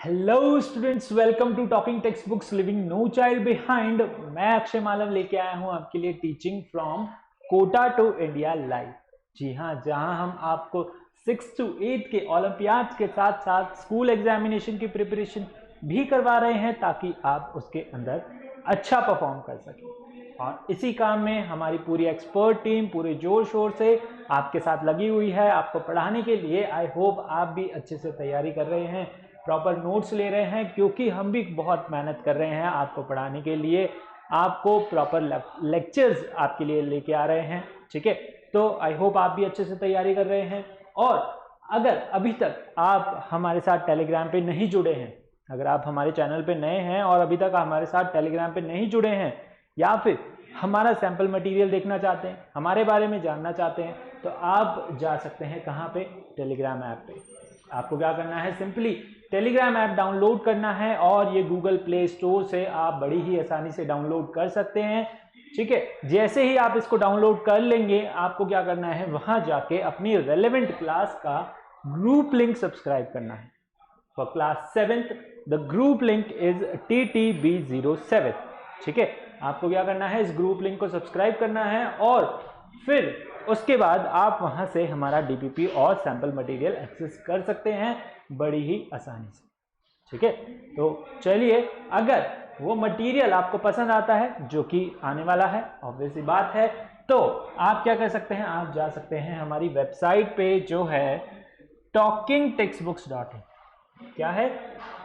Hello students, welcome to talking textbooks leaving no child behind. मैं अक्षय मालव लेके आया हूं आपके लिए teaching from Kota to India live. जी हाँ, जहां हम आपको 6 to 8 के ओलंपियाड के साथ साथ स्कूल एग्जामिनेशन की प्रिपरेशन भी करवा रहे हैं ताकि आप उसके अंदर अच्छा परफॉर्म कर सकें। और इसी काम में हमारी पूरी एक्सपर्ट टीम पूरे जोर शोर से आपके साथ लगी हुई है आपको पढ़ाने के लिए। आई होप आप भी अच्छे से तैयारी कर रहे हैं, प्रॉपर नोट्स ले रहे हैं, क्योंकि हम भी बहुत मेहनत कर रहे हैं आपको पढ़ाने के लिए, आपको प्रॉपर लेक्चर्स आपके लिए लेके आ रहे हैं। ठीक है, तो आई होप आप भी अच्छे से तैयारी कर रहे हैं। और अगर अभी तक आप हमारे साथ टेलीग्राम पे नहीं जुड़े हैं, अगर आप हमारे चैनल पे नए हैं और अभी तक हमारे साथ टेलीग्राम पे नहीं जुड़े हैं, या फिर हमारा सैंपल मटेरियल देखना चाहते हैं, हमारे बारे में जानना चाहते हैं, तो आप जा सकते हैं कहाँ पे? टेलीग्राम ऐप पे। आपको क्या करना है? सिंपली टेलीग्राम ऐप डाउनलोड करना है और ये गूगल प्ले स्टोर से आप बड़ी ही आसानी से डाउनलोड कर सकते हैं। ठीक है, जैसे ही आप इसको डाउनलोड कर लेंगे, आपको क्या करना है? वहां जाके अपनी रेलेवेंट क्लास का ग्रुप लिंक सब्सक्राइब करना है। For class 7th the group link is TTB07। ठीक है, आपको क्या करना है? इस ग्रुप लिंक को सब्सक्राइब करना है और फिर उसके बाद आप वहां से हमारा DPP और सैंपल मटेरियल एक्सेस कर सकते हैं बड़ी ही आसानी से। ठीक है, तो चलिए, अगर वो मटेरियल आपको पसंद आता है, जो कि आने वाला है, ऑब्वियस सी बात है, तो आप क्या कर सकते हैं? आप जा सकते हैं हमारी वेबसाइट पे, जो है talkingtextbooks.in। क्या है?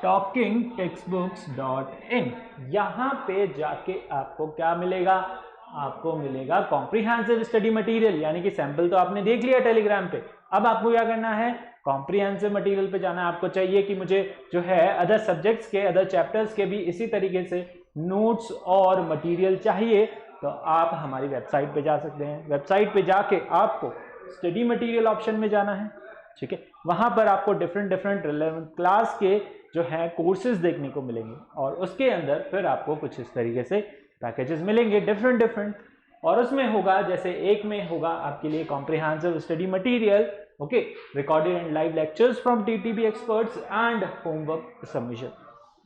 talkingtextbooks.in। यहां पे जाके आपको क्या मिलेगा? आपको मिलेगा कॉम्प्रिहेंसिव स्टडी मटेरियल, यानी कि सैंपल तो आपने देख लिया टेलीग्राम पे। अब आपको क्या करना है? कॉम्प्रिहेंसिव मटेरियल पे जाना है। आपको चाहिए कि मुझे जो है अदर सब्जेक्ट्स के, अदर चैप्टर्स के भी इसी तरीके से नोट्स और मटेरियल चाहिए, तो आप हमारी वेबसाइट पे जा सकते हैं। वेबसाइट पे जाके आपको स्टडी मटेरियल ऑप्शन में जाना है। ठीक है, वहां पर आपको डिफरेंट रिलेवेंट क्लास के जो है कोर्सेज देखने को मिलेंगे और उसके अंदर फिर आपको कुछ इस तरीके से पैकेजेस मिलेंगे डिफरेंट। और उसमें होगा, जैसे एक में होगा आपके लिए comprehensive study material, okay, recorded and live lectures from TTB experts and homework submission.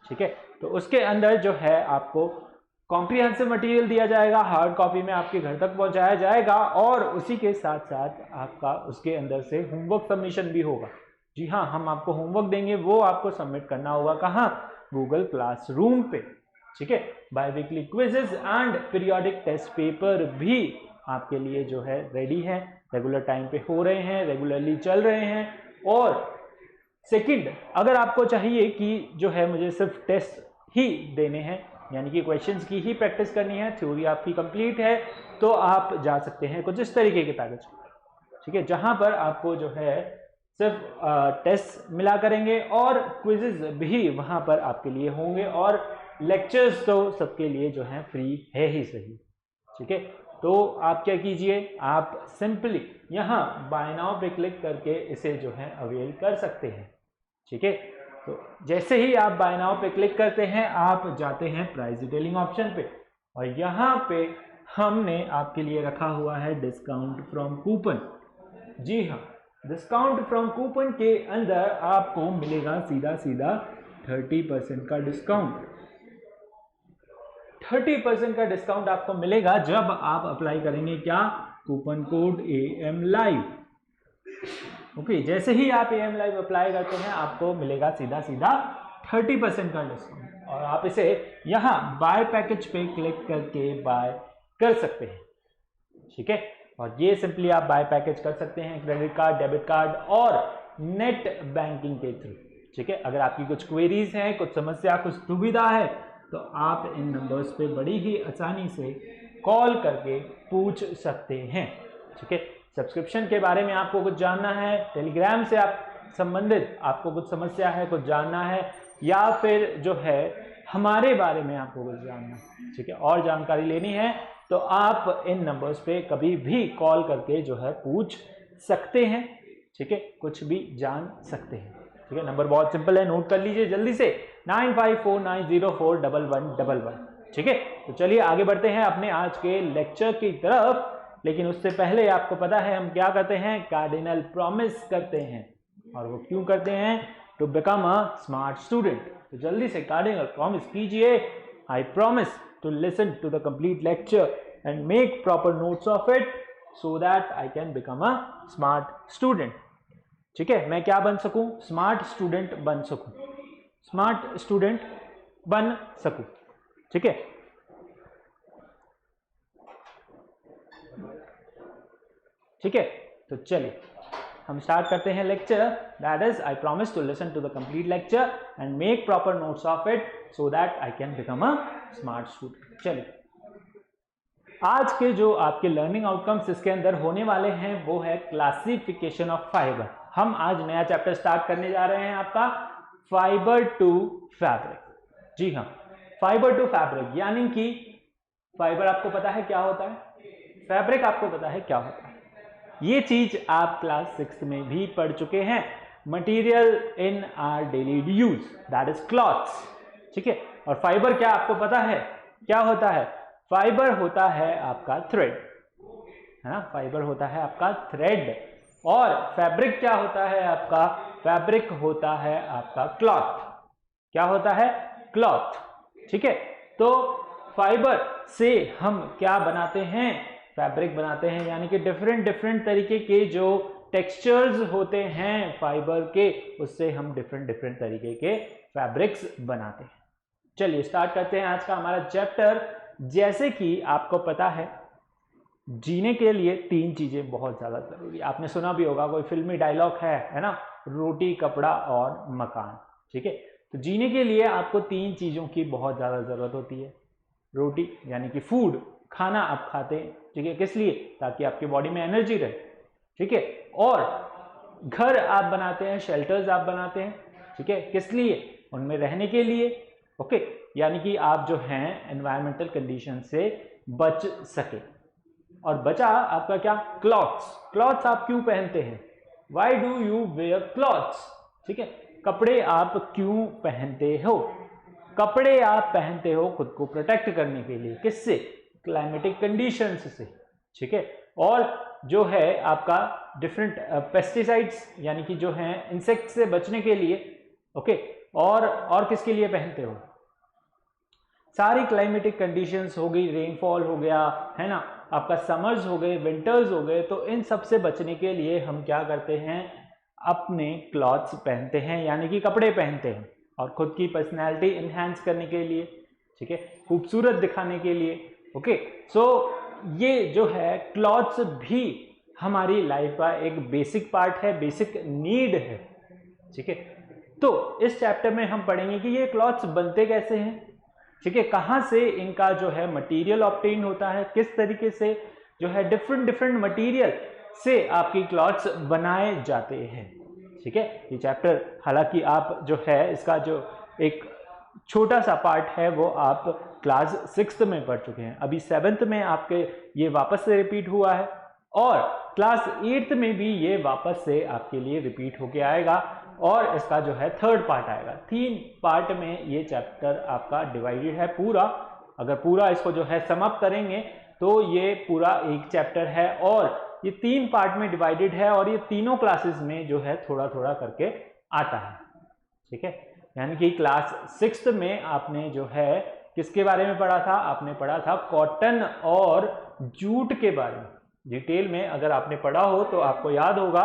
ठीक है, तो उसके अंदर जो है आपको कॉम्प्रिहेंसिव मटेरियल दिया जाएगा, हार्ड कॉपी में आपके घर तक पहुंचाया जाएगा, और उसी के साथ साथ आपका उसके अंदर से होमवर्क सबमिशन भी होगा। जी हाँ, हम आपको होमवर्क देंगे, वो आपको सबमिट करना होगा कहाँ? गूगल क्लासरूम पे। ठीक है, biweekly quizzes and periodic test paper भी आपके लिए जो है रेडी है, रेगुलर टाइम पे हो रहे हैं, रेगुलरली चल रहे हैं। और सेकंड, अगर आपको चाहिए कि जो है मुझे सिर्फ टेस्ट ही देने हैं, यानी कि क्वेश्चंस की ही प्रैक्टिस करनी है, थ्योरी आपकी कंप्लीट है, तो आप जा सकते हैं कुछ इस तरीके के पैकेज। ठीक है, जहां पर आपको जो है सिर्फ टेस्ट मिला करेंगे और क्विजेज भी वहां पर आपके लिए होंगे, और लेक्चर्स तो सबके लिए जो है फ्री है ही सही। ठीक है, तो आप क्या कीजिए? आप सिंपली यहाँ बाय नाउ पे क्लिक करके इसे जो है अवेल कर सकते हैं। ठीक है, तो जैसे ही आप बाय नाउ पे क्लिक करते हैं, आप जाते हैं प्राइस डिटेलिंग ऑप्शन पे, और यहाँ पे हमने आपके लिए रखा हुआ है डिस्काउंट फ्रॉम कूपन। जी हाँ, डिस्काउंट फ्रॉम कूपन के अंदर आपको मिलेगा सीधा 30% का डिस्काउंट। 30% का डिस्काउंट आपको मिलेगा जब आप अप्लाई करेंगे क्या? Coupon code AM Live। Okay, जैसे ही आप AM Live अप्लाई करते हैं, आपको मिलेगा सीधा 30% का डिस्काउंट, और आप इसे यहाँ बाय पैकेज पे क्लिक करके बाय कर सकते हैं। ठीक है, और ये सिंपली आप बाय पैकेज कर सकते हैं क्रेडिट कार्ड, डेबिट कार्ड और नेट बैंकिंग के थ्रू। ठीक है, अगर आपकी कुछ क्वेरीज हैं, कुछ समस्या, कुछ दुविधा है, तो आप इन नंबर्स पे बड़ी ही आसानी से कॉल करके पूछ सकते हैं। ठीक है, सब्सक्रिप्शन के बारे में आपको कुछ जानना है, टेलीग्राम से आप संबंधित आपको कुछ समस्या है, कुछ जानना है, या फिर जो है हमारे बारे में आपको कुछ जानना है, ठीक है, और जानकारी लेनी है, तो आप इन नंबर्स पे कभी भी कॉल करके जो है पूछ सकते हैं। ठीक है, कुछ भी जान सकते हैं। ठीक है, नंबर बहुत सिंपल है, नोट कर लीजिए जल्दी से, 9549041111। ठीक है, तो चलिए आगे बढ़ते हैं अपने आज के लेक्चर की तरफ। लेकिन उससे पहले आपको पता है हम क्या करते हैं? कार्डिनल प्रॉमिस करते हैं। और वो क्यों करते हैं? To become a smart student. तो जल्दी से कार्डिनल प्रॉमिस कीजिए, I promise to listen to the complete lecture and make proper notes of it so that I can become a smart student. ठीक है, मैं क्या बन सकूं? स्मार्ट स्टूडेंट बन सकूं, स्मार्ट स्टूडेंट बन सकूं। ठीक है, ठीक है, तो चलिए हम स्टार्ट करते हैं lecture. That is I promise to listen to the complete lecture and make proper notes of it so that I can become a smart student. चलिए, आज के जो आपके लर्निंग आउटकम्स इसके अंदर होने वाले हैं वो है क्लासिफिकेशन ऑफ फाइबर। हम आज नया चैप्टर स्टार्ट करने जा रहे हैं आपका फाइबर टू फैब्रिक। जी हाँ, फाइबर टू फैब्रिक, यानी कि फाइबर आपको पता है क्या होता है, फैब्रिक आपको पता है क्या होता है। ये चीज आप क्लास 6 में भी पढ़ चुके हैं। Material in our daily use, that is clothes. ठीक है, और फाइबर क्या आपको पता है क्या होता है? फाइबर होता है आपका थ्रेड, है ना, फाइबर होता है आपका थ्रेड। और फैब्रिक क्या होता है आपका? फैब्रिक होता है आपका क्लॉथ। क्या होता है? क्लॉथ। ठीक है, तो फाइबर से हम क्या बनाते हैं? फैब्रिक बनाते हैं, यानी कि डिफरेंट तरीके के जो टेक्सचर्स होते हैं फाइबर के, उससे हम डिफरेंट तरीके के फैब्रिक्स बनाते हैं। चलिए स्टार्ट करते हैं आज का हमारा चैप्टर। जैसे कि आपको पता है, जीने के लिए 3 चीजें बहुत ज्यादा जरूरी है। आपने सुना भी होगा, कोई फिल्मी डायलॉग है ना, रोटी, कपड़ा और मकान। ठीक है, तो जीने के लिए आपको 3 चीजों की बहुत ज्यादा जरूरत होती है। रोटी यानी कि फूड, खाना आप खाते हैं, ठीक है, किस लिए? ताकि आपकी बॉडी में एनर्जी रहे। ठीक है, और घर आप बनाते हैं, शेल्टर्स आप बनाते हैं, ठीक है, किस लिए? उनमें रहने के लिए। ओके, यानी कि आप जो हैं एनवायरमेंटल कंडीशन से बच सके। और बचा आपका क्या? क्लॉथ्स। क्लॉथ्स आप क्यों पहनते हैं? Why do you wear clothes? ठीक है, कपड़े आप क्यों पहनते हो? कपड़े आप पहनते हो खुद को प्रोटेक्ट करने के लिए। किससे? क्लाइमेटिक कंडीशंस से। ठीक है, और जो है आपका डिफरेंट पेस्टिसाइड्स, यानी कि जो है इंसेक्ट से बचने के लिए। ओके, और किसके लिए पहनते हो? सारी क्लाइमेटिक कंडीशंस हो गई, रेनफॉल हो गया, है ना, आपका समर्स हो गए, विंटर्स हो गए, तो इन सब से बचने के लिए हम क्या करते हैं? अपने क्लॉथ्स पहनते हैं, यानी कि कपड़े पहनते हैं, और खुद की पर्सनैलिटी इनहेंस करने के लिए, ठीक है, खूबसूरत दिखाने के लिए। ओके, सो ये जो है क्लॉथ्स भी हमारी लाइफ का एक बेसिक पार्ट है, बेसिक नीड है। ठीक है, तो इस चैप्टर में हम पढ़ेंगे कि ये क्लॉथ्स बनते कैसे हैं, ठीक है, कहाँ से इनका जो है मटेरियल ऑब्टेन होता है, किस तरीके से जो है डिफरेंट मटेरियल से आपकी क्लॉथ्स बनाए जाते हैं। ठीक है, ये चैप्टर हालांकि आप जो है इसका जो एक छोटा सा पार्ट है वो आप क्लास 6 में पढ़ चुके हैं। अभी 7th में आपके ये वापस से रिपीट हुआ है, और क्लास 8th में भी ये वापस से आपके लिए रिपीट होके आएगा, और इसका जो है 3rd पार्ट आएगा। 3 पार्ट में ये चैप्टर आपका डिवाइडेड है पूरा। अगर पूरा इसको जो है समअप करेंगे तो ये पूरा एक चैप्टर है, और ये 3 पार्ट में डिवाइडेड है, और ये तीनों क्लासेस में जो है थोड़ा थोड़ा करके आता है। ठीक है, यानी कि क्लास 6 में आपने जो है किसके बारे में पढ़ा था? आपने पढ़ा था कॉटन और जूट के बारे में। डिटेल में अगर आपने पढ़ा हो तो आपको याद होगा।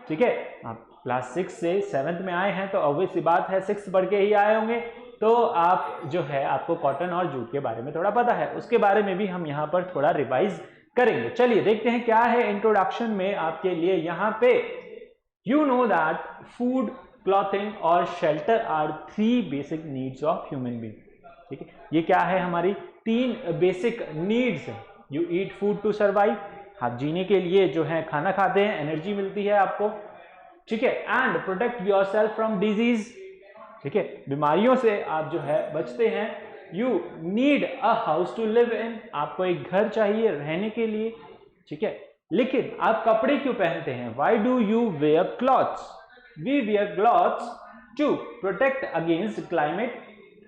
ठीक है, आप क्लास 6 से 7th में आए हैं तो ऑब्वियस सी बात है 6 पढ़ के ही आए होंगे, तो आप जो है आपको कॉटन और जूट के बारे में थोड़ा पता है। उसके बारे में भी हम यहाँ पर थोड़ा रिवाइज करेंगे। चलिए देखते हैं क्या है इंट्रोडक्शन में आपके लिए यहाँ पे। You know that food, clothing और shelter are 3 basic needs of human being. ठीक है, ये क्या है? हमारी 3 बेसिक नीड्स है। You eat food to survive, आप जीने के लिए जो है खाना खाते हैं, एनर्जी मिलती है आपको। ठीक है, and protect yourself from disease. ठीक है, बीमारियों से आप जो है बचते हैं। You need a house to live in, आपको एक घर चाहिए रहने के लिए। ठीक है, लेकिन आप कपड़े क्यों पहनते हैं? Why do you wear clothes? We wear clothes to protect against climate.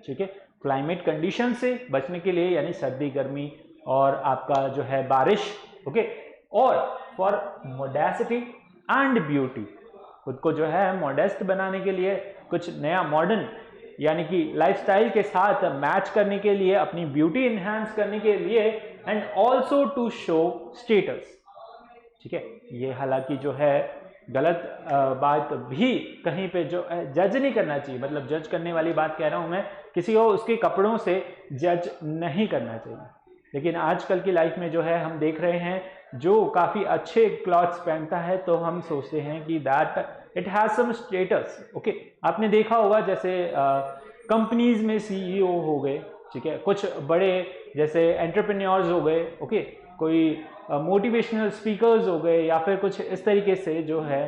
ठीक है, क्लाइमेट कंडीशन से बचने के लिए, यानी सर्दी, गर्मी और आपका जो है बारिश। ओके, और फॉर मोडेसिटी एंड ब्यूटी, खुद को जो है मॉडेस्ट बनाने के लिए, कुछ नया मॉडर्न यानी कि लाइफस्टाइल के साथ मैच करने के लिए, अपनी ब्यूटी इन्हांस करने के लिए, and also to show status. ठीक है, ये हालांकि जो है गलत बात भी कहीं पे जो जज नहीं करना चाहिए, मतलब जज करने वाली बात कह रहा हूं मैं, किसी को उसके कपड़ों से जज नहीं करना चाहिए। लेकिन आजकल की लाइफ में जो है हम देख रहे हैं जो काफ़ी अच्छे क्लॉथ्स पहनता है तो हम सोचते हैं कि that it has some status. Okay, आपने देखा होगा जैसे कंपनीज में सीईओ हो गए, ठीक है, कुछ बड़े जैसे एंटरप्रेन्योर्स हो गए, ओके, कोई मोटिवेशनल स्पीकर्स हो गए, या फिर कुछ इस तरीके से जो है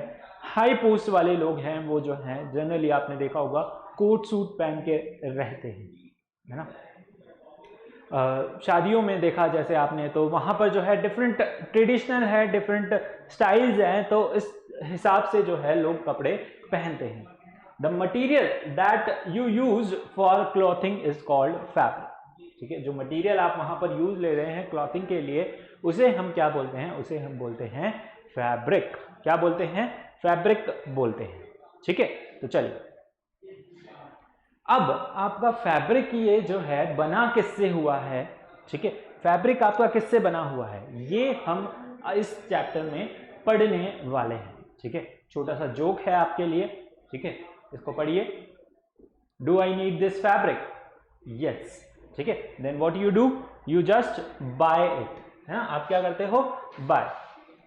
हाई पोस्ट वाले लोग हैं, वो जो हैं जनरली आपने देखा होगा कोट सूट पहन के रहते हैं, है ना। शादियों में देखा जैसे आपने, तो वहाँ पर जो है डिफरेंट ट्रेडिशनल है, डिफरेंट स्टाइल्स हैं, तो इस हिसाब से जो है लोग कपड़े पहनते हैं। The material that you use for clothing is called fabric. ठीक है, जो मटीरियल आप वहाँ पर यूज ले रहे हैं क्लॉथिंग के लिए, उसे हम क्या बोलते हैं? उसे हम बोलते हैं फैब्रिक। क्या बोलते हैं? फैब्रिक बोलते हैं। ठीक है, तो चलिए अब आपका फैब्रिक ये जो है बना किससे हुआ है? ठीक है, फैब्रिक आपका किससे बना हुआ है, ये हम इस चैप्टर में पढ़ने वाले हैं। ठीक है, छोटा सा जोक है आपके लिए, ठीक है, इसको पढ़िए। Do I need this fabric? Yes. ठीक है, then what you do? You just buy it, है ना। आप क्या करते हो? बाय।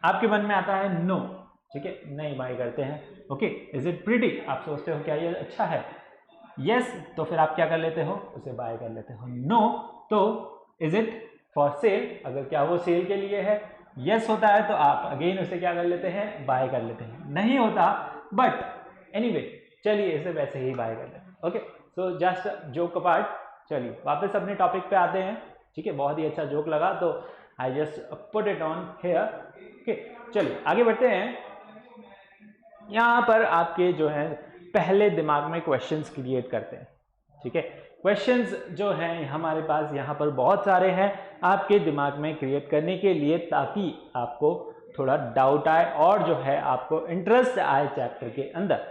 आपके मन में आता है नो, ठीक है, नहीं बाय करते हैं। Okay, is it pretty? आप सोचते हो क्या ये अच्छा है? यस, तो फिर आप क्या कर लेते हो? उसे बाय कर लेते हो। नो, तो इज इट फॉर सेल? अगर क्या वो सेल के लिए है? यस होता है तो आप अगेन उसे क्या कर लेते हैं? बाय कर लेते हैं। नहीं होता, बट एनीवे चलिए इसे वैसे ही बाय कर लेते हैं। Okay, so just joke apart, चलिए वापस अपने टॉपिक पे आते हैं। ठीक है, बहुत ही अच्छा जोक लगा तो I just put it on here. Okay, चलिए आगे बढ़ते हैं। यहाँ पर आपके जो है पहले दिमाग में क्वेश्चंस क्रिएट करते हैं। ठीक है, क्वेश्चंस जो हैं हमारे पास यहाँ पर बहुत सारे हैं आपके दिमाग में क्रिएट करने के लिए, ताकि आपको थोड़ा डाउट आए और जो है आपको इंटरेस्ट आए चैप्टर के अंदर।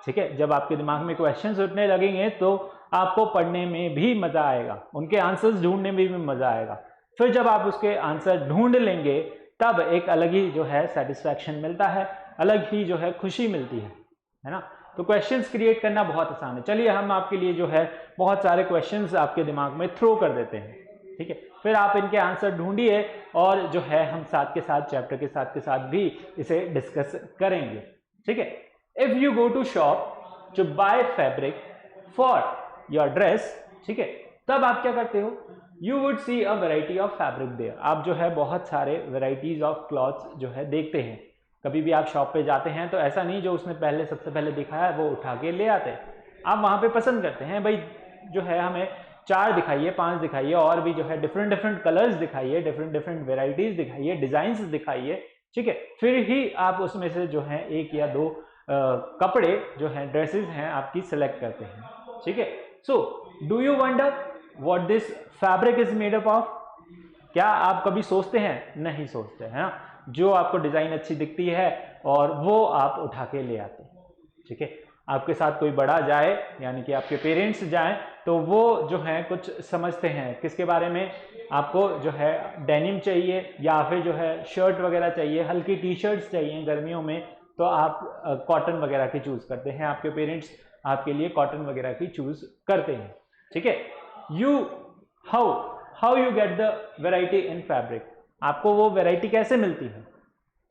ठीक है, जब आपके दिमाग में क्वेश्चंस उठने लगेंगे तो आपको पढ़ने में भी मजा आएगा, उनके आंसर्स ढूंढने में भी मजा आएगा। फिर जब आप उसके आंसर ढूंढ लेंगे तब एक अलग ही जो है सेटिस्फैक्शन मिलता है, अलग ही जो है खुशी मिलती है ना। तो क्वेश्चंस क्रिएट करना बहुत आसान है। चलिए हम आपके लिए जो है बहुत सारे क्वेश्चंस आपके दिमाग में थ्रो कर देते हैं। ठीक है, फिर आप इनके आंसर ढूंढिए और जो है हम साथ के साथ चैप्टर के साथ भी इसे डिस्कस करेंगे। ठीक है, if you go to shop to buy fabric for your dress, ठीक है, तब आप क्या करते हो? You would see a variety of fabric there. आप जो है बहुत सारे वेराइटीज ऑफ क्लॉथ्स जो है देखते हैं। कभी भी आप शॉप पे जाते हैं तो ऐसा नहीं जो उसने पहले सबसे पहले दिखाया है वो उठा के ले आते हैं। आप वहाँ पे पसंद करते हैं, भाई जो है हमें 4 दिखाइए, 5 दिखाइए, और भी जो है डिफरेंट कलर्स दिखाइए, डिफरेंट वेराइटीज दिखाइए, डिजाइन्स दिखाइए। ठीक है, फिर ही आप उसमें से जो है 1 या 2 कपड़े जो है ड्रेसेस हैं आपकी सिलेक्ट करते हैं। ठीक है, so do you wonder what this fabric is made up of? क्या आप कभी सोचते हैं? नहीं सोचते हैं। जो आपको डिजाइन अच्छी दिखती है और वो आप उठा के ले आते हैं। ठीक है, आपके साथ कोई बड़ा जाए यानी कि आपके पेरेंट्स जाएं तो वो जो है कुछ समझते हैं किसके बारे में, आपको जो है डेनिम चाहिए या फिर जो है शर्ट वगैरह चाहिए, हल्की टी शर्ट्स चाहिए गर्मियों में, तो आप कॉटन वगैरह की चूज करते हैं। आपके पेरेंट्स आपके लिए कॉटन वगैरह की चूज करते हैं। ठीक है, how you get the variety in fabric? आपको वो वैरायटी कैसे मिलती है?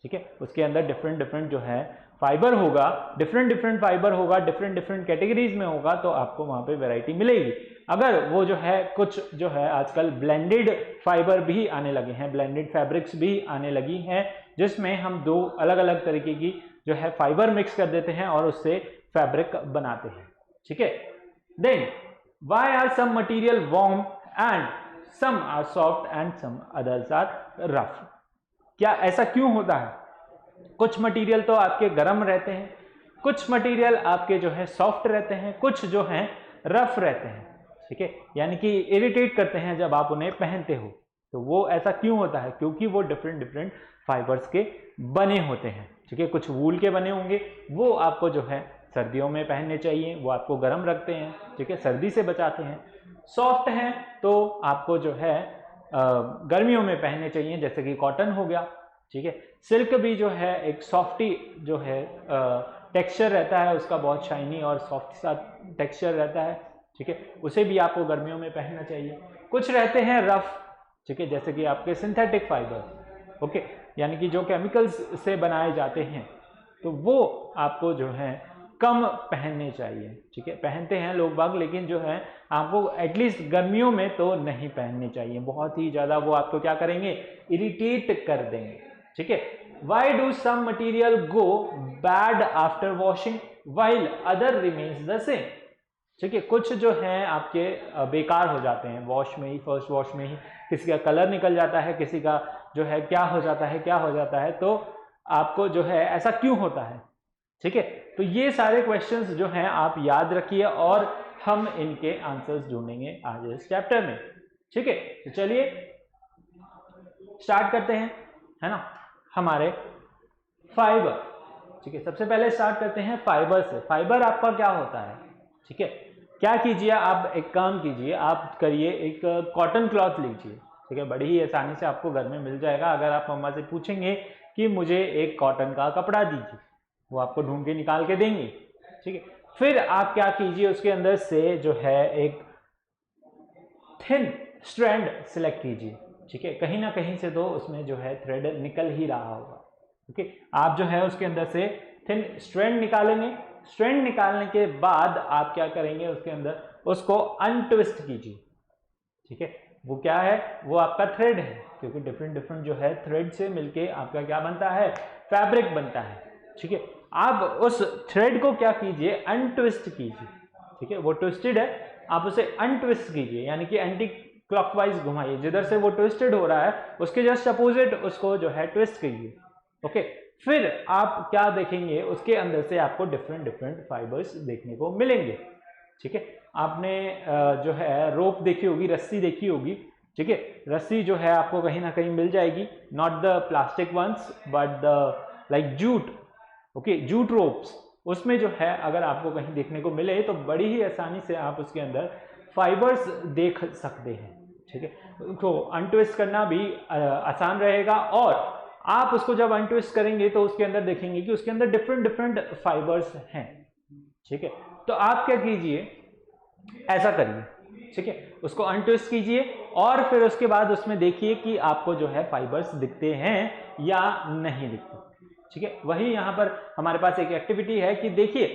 ठीक है, उसके अंदर डिफरेंट जो है फाइबर होगा, डिफरेंट फाइबर होगा, डिफरेंट कैटेगरीज में होगा, तो आपको वहां पे वैरायटी मिलेगी। अगर वो जो है कुछ जो है आजकल ब्लेंडेड फाइबर भी आने लगे हैं, ब्लेंडेड फैब्रिक्स भी आने लगी हैं, जिसमें हम 2 अलग अलग तरीके की जो है फाइबर मिक्स कर देते हैं और उससे फैब्रिक बनाते हैं। ठीक है, then why are some material warm and some are soft and some others are rough? क्या ऐसा क्यों होता है? कुछ मटेरियल तो आपके गर्म रहते हैं, कुछ मटेरियल आपके जो है सॉफ्ट रहते हैं, कुछ जो हैं रफ रहते हैं। ठीक है, यानी कि इरिटेट करते हैं जब आप उन्हें पहनते हो। तो वो ऐसा क्यों होता है? क्योंकि वो डिफरेंट डिफरेंट फाइबर्स के बने होते हैं, ठीक है। कुछ वूल के बने होंगे, वो आपको जो है सर्दियों में पहनने चाहिए, वो आपको गर्म रखते हैं, ठीक है, सर्दी से बचाते हैं। सॉफ्ट हैं तो आपको जो है गर्मियों में पहनने चाहिए, जैसे कि कॉटन हो गया, ठीक है। सिल्क भी जो है एक सॉफ्टी जो है टेक्सचर रहता है उसका, बहुत शाइनी और सॉफ्ट सा टेक्सचर रहता है, ठीक है, उसे भी आपको गर्मियों में पहनना चाहिए। कुछ रहते हैं रफ, ठीक है, जैसे कि आपके सिंथेटिक फाइबर, ओके, यानी कि जो केमिकल्स से बनाए जाते हैं, तो वो आपको जो है कम पहनने चाहिए, ठीक है। पहनते हैं लोग बाग, लेकिन जो है आपको एटलीस्ट गर्मियों में तो नहीं पहनने चाहिए, बहुत ही ज्यादा वो आपको क्या करेंगे, इरिटेट कर देंगे, ठीक है। Why do some material go bad after washing while other remains the same? ठीक है, कुछ जो है आपके बेकार हो जाते हैं वॉश में ही, फर्स्ट वॉश में ही, किसी का कलर निकल जाता है, किसी का जो है क्या हो जाता है, तो आपको जो है ऐसा क्यों होता है, ठीक है। तो ये सारे क्वेश्चंस जो हैं आप याद रखिए और हम इनके आंसर्स ढूंढेंगे आज इस चैप्टर में, ठीक है। तो चलिए स्टार्ट करते हैं, है ना, हमारे फाइबर, ठीक है। सबसे पहले स्टार्ट करते हैं फाइबर से। फाइबर आपका क्या होता है, ठीक है। क्या कीजिए, आप एक काम कीजिए, आप करिए एक कॉटन क्लॉथ लीजिए, ठीक है, बड़ी ही आसानी से आपको घर में मिल जाएगा। अगर आप मम्मा से पूछेंगे कि मुझे एक कॉटन का कपड़ा दीजिए, वो आपको ढूंढ के निकाल के देंगे, ठीक है। फिर आप क्या कीजिए, उसके अंदर से जो है एक थिन स्ट्रैंड सिलेक्ट कीजिए, ठीक है। कहीं ना कहीं से तो उसमें जो है थ्रेड निकल ही रहा होगा, ओके। आप जो है उसके अंदर से थिन स्ट्रैंड निकालेंगे। स्ट्रैंड निकालने के बाद आप क्या करेंगे, उसके अंदर उसको अनट्विस्ट कीजिए, ठीक है। वो क्या है, वो आपका थ्रेड है, क्योंकि डिफरेंट डिफरेंट जो है थ्रेड से मिलके आपका क्या बनता है, फैब्रिक बनता है, ठीक है। आप उस थ्रेड को क्या कीजिए, अनट्विस्ट कीजिए, ठीक है। वो ट्विस्टेड है, आप उसे अनट्विस्ट कीजिए, यानी कि एंटी क्लॉकवाइज घुमाइए, जिधर से वो ट्विस्टेड हो रहा है उसके जस्ट अपोजिट उसको जो है ट्विस्ट कीजिए, ओके। फिर आप क्या देखेंगे, उसके अंदर से आपको डिफरेंट डिफरेंट फाइबर्स देखने को मिलेंगे, ठीक है। आपने जो है रोप देखी होगी, रस्सी देखी होगी, ठीक है। रस्सी जो है आपको कहीं ना कहीं मिल जाएगी, not the plastic ones but the like jute, okay, jute ropes, उसमें जो है अगर आपको कहीं देखने को मिले तो बड़ी ही आसानी से आप उसके अंदर फाइबर्स देख सकते हैं, ठीक है। तो अनट्विस्ट करना भी आसान रहेगा, और आप उसको जब अनट्विस्ट करेंगे तो उसके अंदर देखेंगे कि उसके अंदर डिफरेंट डिफरेंट फाइबर्स हैं, ठीक है। तो आप क्या कीजिए, ऐसा करिए, ठीक है, उसको अनट्विस्ट कीजिए और फिर उसके बाद उसमें देखिए कि आपको जो है फाइबर्स दिखते हैं या नहीं दिखते, ठीक है। वही यहां पर हमारे पास एक एक्टिविटी है कि देखिए,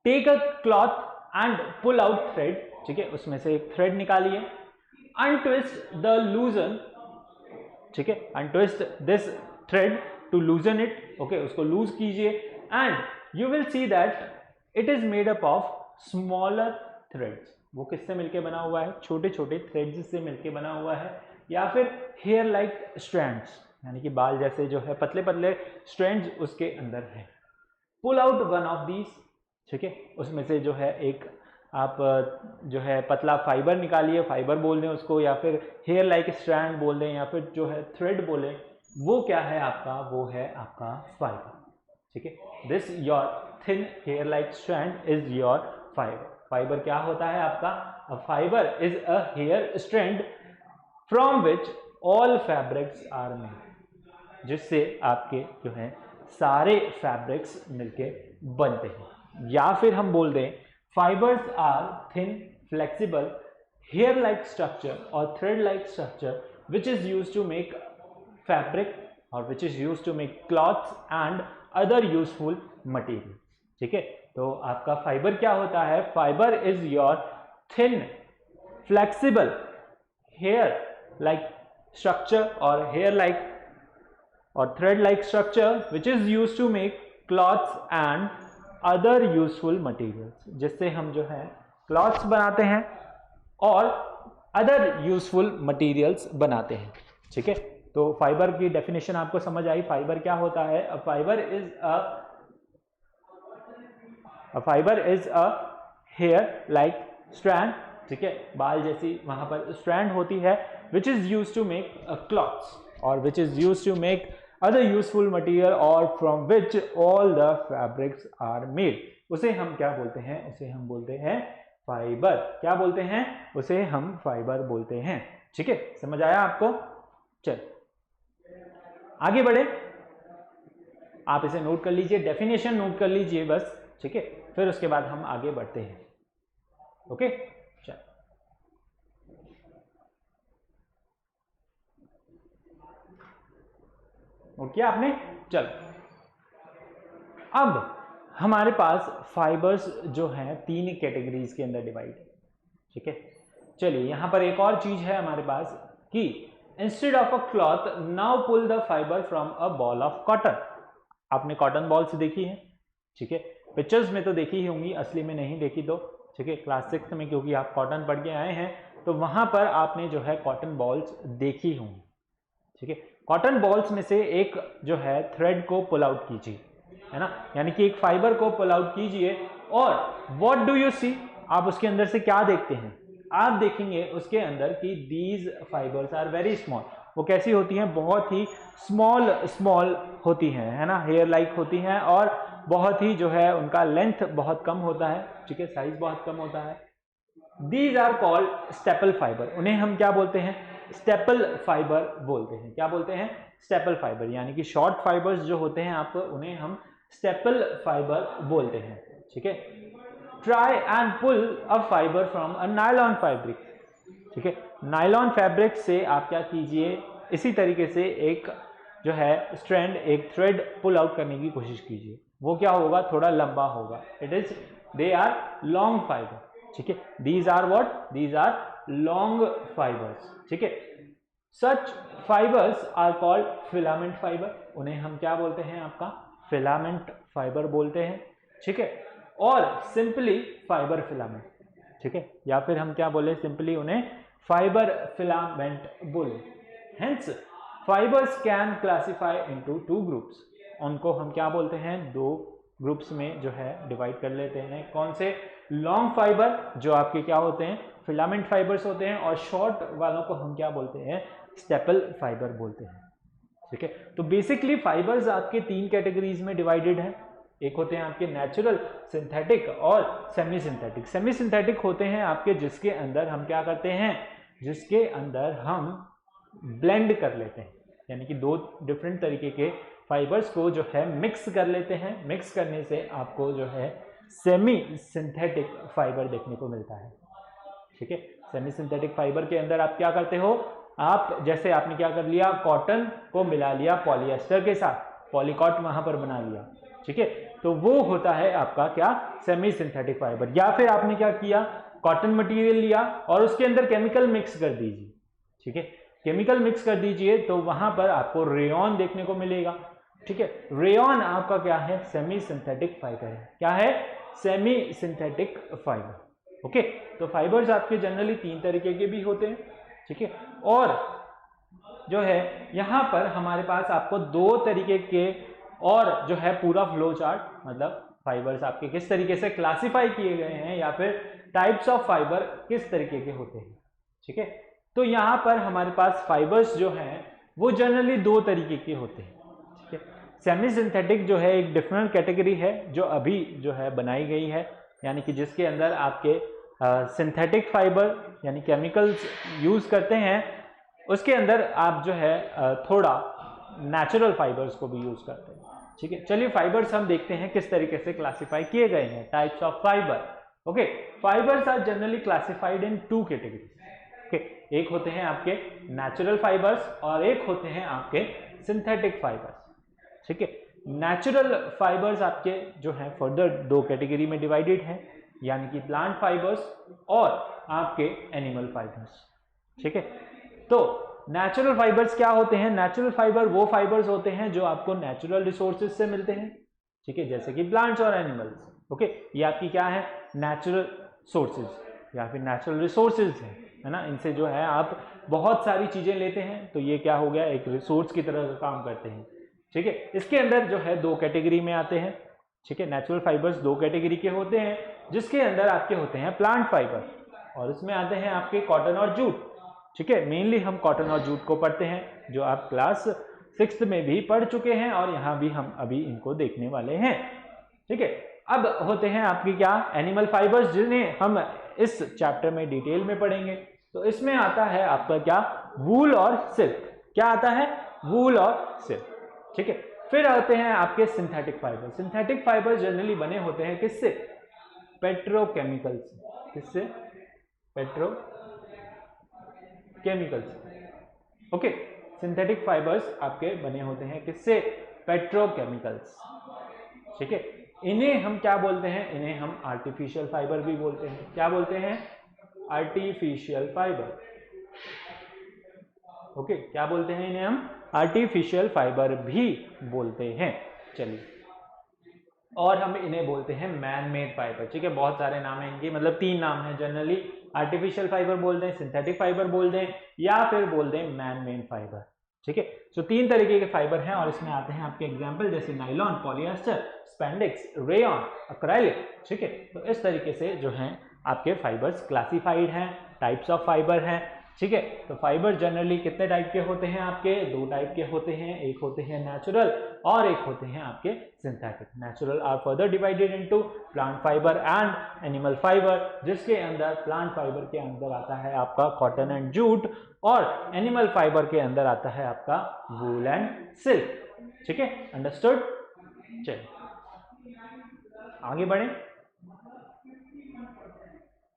take a cloth and pull out thread, ठीक है, उसमें से एक थ्रेड निकालिए, अनट्विस्ट द लूजन, ठीक है, untwist this thread to loosen it, okay, उसको लूज कीजिए, and you will see that it is made up of smaller threads. वो किससे मिलके बना हुआ है, छोटे छोटे थ्रेड्स से मिलके बना हुआ है, या फिर हेयर लाइक स्ट्रैंड्स, यानी कि बाल जैसे जो है पतले पतले स्ट्रैंड्स उसके अंदर है। Pull out one of these, ठीक है, उसमें से जो है एक आप जो है पतला फाइबर निकालिए, फाइबर बोल दें उसको, या फिर हेयर लाइक स्ट्रैंड बोल दें, या फिर जो है थ्रेड बोले, वो क्या है आपका, वो है आपका फाइबर, ठीक है। This your thin hair like strand is your fibre. Fibre क्या होता है आपका, a fibre is a hair strand from which all fabrics are made, जिससे आपके जो है सारे फैब्रिक्स मिलके बनते हैं। या फिर हम बोल दें fibres are thin flexible hair like structure और thread like structure which is used to make fabric और which is used to make clothes and other useful material, ठीक है। तो आपका फाइबर क्या होता है, fibre is your thin flexible hair like structure और हेयर लाइक और thread like structure which is used to make clothes and other useful materials, जिससे हम जो है क्लॉथ्स बनाते हैं और अदर यूजफुल मटेरियल्स बनाते हैं, ठीक है। तो फाइबर की डेफिनेशन आपको समझ आई, फाइबर क्या होता है, a fibre is a hair like strand, ठीक है, बाल जैसी वहां पर स्ट्रैंड होती है which is used to make clothes और which is used to make other useful material or from which all the fabrics are made, उसे हम क्या बोलते हैं? उसे हम बोलते हैं फाइबर। क्या बोलते हैं? उसे हम फाइबर बोलते हैं। ठीक है, समझ आया आपको? चल आगे बढ़े, आप इसे नोट कर लीजिए, डेफिनेशन नोट कर लीजिए बस। ठीक है, फिर उसके बाद हम आगे बढ़ते हैं। ओके, चल नोट किया आपने? चल अब हमारे पास फाइबर्स जो हैं 3 कैटेगरीज के अंदर डिवाइड है। ठीक है, चलिए यहां पर एक और चीज है हमारे पास कि instead of a cloth now pull the fibre from a ball of cotton. आपने कॉटन बॉल्स देखी है? ठीक है, पिक्चर्स में तो देखी ही होंगी, असली में नहीं देखी तो। ठीक है, क्लास 6 में क्योंकि आप कॉटन पढ़ के आए हैं तो वहां पर आपने जो है कॉटन बॉल्स देखी होंगी। ठीक है, कॉटन बॉल्स में से एक जो है थ्रेड को पुल आउट कीजिए, है ना, यानी कि एक फाइबर को पुल आउट कीजिए और व्हाट डू यू सी, आप उसके अंदर से क्या देखते हैं? आप देखेंगे उसके अंदर कि these fibres are very small. वो कैसी होती हैं? बहुत ही स्मॉल स्मॉल होती हैं, है ना, हेयर लाइक होती हैं और बहुत ही जो है उनका लेंथ बहुत कम होता है। ठीक है, साइज बहुत कम होता है। These are called staple fibre. उन्हें हम क्या बोलते हैं? स्टेपल फाइबर बोलते हैं। क्या बोलते हैं? स्टेपल फाइबर, यानी कि शॉर्ट फाइबर्स जो होते हैं आप उन्हें हम स्टेपल फाइबर बोलते हैं। ठीक है, try and pull a fibre from a nylon fabric. ठीक है, नायलॉन फैब्रिक से आप क्या कीजिए, इसी तरीके से एक जो है स्ट्रैंड, एक थ्रेड पुल आउट करने की कोशिश कीजिए। वो क्या होगा? थोड़ा लंबा होगा। It is, they are long fibre. ठीक है, these are what? These are long fibres. ठीक है, such fibres are called filament fibre. उन्हें हम क्या बोलते हैं? आपका फिलामेंट फाइबर बोलते हैं। ठीक है, और सिंपली फाइबर फिलामेंट। ठीक है, या फिर हम क्या बोले? सिंपली उन्हें फाइबर फिलामेंट बोले। Hence fibres can classify into 2 groups. उनको हम क्या बोलते हैं? 2 ग्रुप्स में जो है डिवाइड कर लेते हैं। कौन से? लॉन्ग फाइबर जो आपके क्या होते हैं? फिलामेंट फाइबर्स होते हैं, और शॉर्ट वालों को हम क्या बोलते हैं? स्टेपल फाइबर बोलते हैं। ठीक है, तो बेसिकली फाइबर्स आपके 3 कैटेगरीज में डिवाइडेड है। एक होते हैं आपके नेचुरल, सिंथेटिक और सेमी सिंथेटिक। सेमी सिंथेटिक होते हैं आपके जिसके अंदर हम क्या करते हैं? जिसके अंदर हम ब्लेंड कर लेते हैं, यानी कि 2 डिफरेंट तरीके के फाइबर्स को जो है मिक्स कर लेते हैं। मिक्स करने से आपको जो है सेमी सिंथेटिक फाइबर देखने को मिलता है। ठीक है, सेमी सिंथेटिक फाइबर के अंदर आप क्या करते हो? आप जैसे आपने क्या कर लिया? कॉटन को मिला लिया पॉलिएस्टर के साथ, पॉलीकॉट वहां पर बना लिया। ठीक है, तो वो होता है आपका क्या? Semi synthetic fibre. या फिर आपने क्या किया? कॉटन मटेरियल लिया और उसके अंदर केमिकल मिक्स कर दीजिए। ठीक है, केमिकल मिक्स कर दीजिए तो वहां पर आपको रेयॉन देखने को मिलेगा। ठीक है, रेयॉन आपका क्या है? सेमी सिंथेटिक फाइबर है। क्या है? Semi synthetic fibre. ओके, तो फाइबर्स आपके जनरली 3 तरीके के भी होते हैं। ठीक है, और जो है यहां पर हमारे पास आपको 2 तरीके के और जो है पूरा फ्लो चार्ट, मतलब फाइबर्स आपके किस तरीके से क्लासिफाई किए गए हैं या फिर टाइप्स ऑफ फाइबर किस तरीके के होते हैं। ठीक है, तो यहां पर हमारे पास फाइबर्स जो हैं वो जनरली 2 तरीके के होते हैं। ठीक है, सेमी सिंथेटिक जो है एक डिफरेंट कैटेगरी है जो अभी जो है बनाई गई है, यानी कि जिसके अंदर आपके सिंथेटिक फाइबर यानी केमिकल्स यूज करते हैं, उसके अंदर आप जो है थोड़ा नेचुरल फाइबर्स को भी यूज करते हैं। ठीक है, चलिए फाइबर्स हम देखते हैं किस तरीके से क्लासिफाई किए गए हैं। Types of fibre. Okay, fibres are generally classified in 2 categories. Okay, एक होते हैं आपके नेचुरल फाइबर्स और एक होते हैं आपके सिंथेटिक फाइबर्स। ठीक है, नेचुरल फाइबर्स आपके जो है फर्दर 2 कैटेगरी में डिवाइडेड है, यानी कि प्लांट फाइबर्स और आपके एनिमल फाइबर्स। ठीक है, तो नेचुरल फाइबर्स क्या होते हैं? नेचुरल फाइबर वो फाइबर्स होते हैं जो आपको नेचुरल रिसोर्सेज से मिलते हैं। ठीक है, जैसे कि प्लांट्स और एनिमल्स। ओके, ये आपकी क्या है? नेचुरल सोर्सेज या फिर नेचुरल रिसोर्सेज है ना। इनसे जो है आप बहुत सारी चीजें लेते हैं, तो ये क्या हो गया? एक रिसोर्स की तरह काम करते हैं। ठीक है, इसके अंदर जो है 2 कैटेगरी में आते हैं। ठीक है, नेचुरल फाइबर्स 2 कैटेगरी के होते हैं, जिसके अंदर आपके होते हैं प्लांट फाइबर और इसमें आते हैं आपके कॉटन और जूट। ठीक है, मेनली हम कॉटन और जूट को पढ़ते हैं, जो आप क्लास 6th में भी पढ़ चुके हैं और यहाँ भी हम अभी इनको देखने वाले हैं। ठीक है, अब होते हैं आपकी क्या एनिमल फाइबर्स, जिन्हें हम इस चैप्टर में डिटेल में पढ़ेंगे। तो इसमें आता है आपका क्या वूल और सिल्क। क्या आता है? वूल और सिल्क। ठीक है, फिर आते हैं आपके synthetic fibre. Synthetic fibre generally बने होते हैं किससे? पेट्रोकेमिकल से। किससे? पेट्रोकेमिकल से। ओके, सिंथेटिक फाइबर्स आपके बने होते हैं किससे? पेट्रोकेमिकल्स। ठीक है, इन्हें हम क्या बोलते हैं? इन्हें हम आर्टिफिशियल फाइबर भी बोलते हैं। क्या बोलते हैं? Artificial fibre. ओके, क्या बोलते हैं इन्हें? हम आर्टिफिशियल फाइबर भी बोलते हैं। चलिए, और हम इन्हें बोलते हैं मैन मेड फाइबर। ठीक है, बहुत सारे नाम हैं इनके, मतलब 3 नाम हैं जनरली। आर्टिफिशियल फाइबर बोल दें, सिंथेटिक फाइबर बोल दें, या फिर बोल दें मैन मेड फाइबर। ठीक है, तो 3 तरीके के फाइबर हैं और इसमें आते हैं आपके एग्जाम्पल, जैसे नाइलॉन, पॉलिएस्टर, स्पेंडिक्स, रेयॉन, एक्रेलिक। ठीक है, तो इस तरीके से जो हैं आपके फाइबर्स क्लासिफाइड हैं, टाइप्स ऑफ फाइबर हैं। ठीक है, तो फाइबर जनरली कितने टाइप के होते हैं आपके? 2 टाइप के होते हैं, एक होते हैं नेचुरल और एक होते हैं आपके synthetic. Natural are further divided into plant fibre and animal fibre, जिसके अंदर प्लांट फाइबर के अंदर आता है आपका कॉटन एंड जूट और एनिमल फाइबर के अंदर आता है आपका वूल एंड सिल्क। ठीक है, अंडरस्टूड? चलिए आगे बढ़े।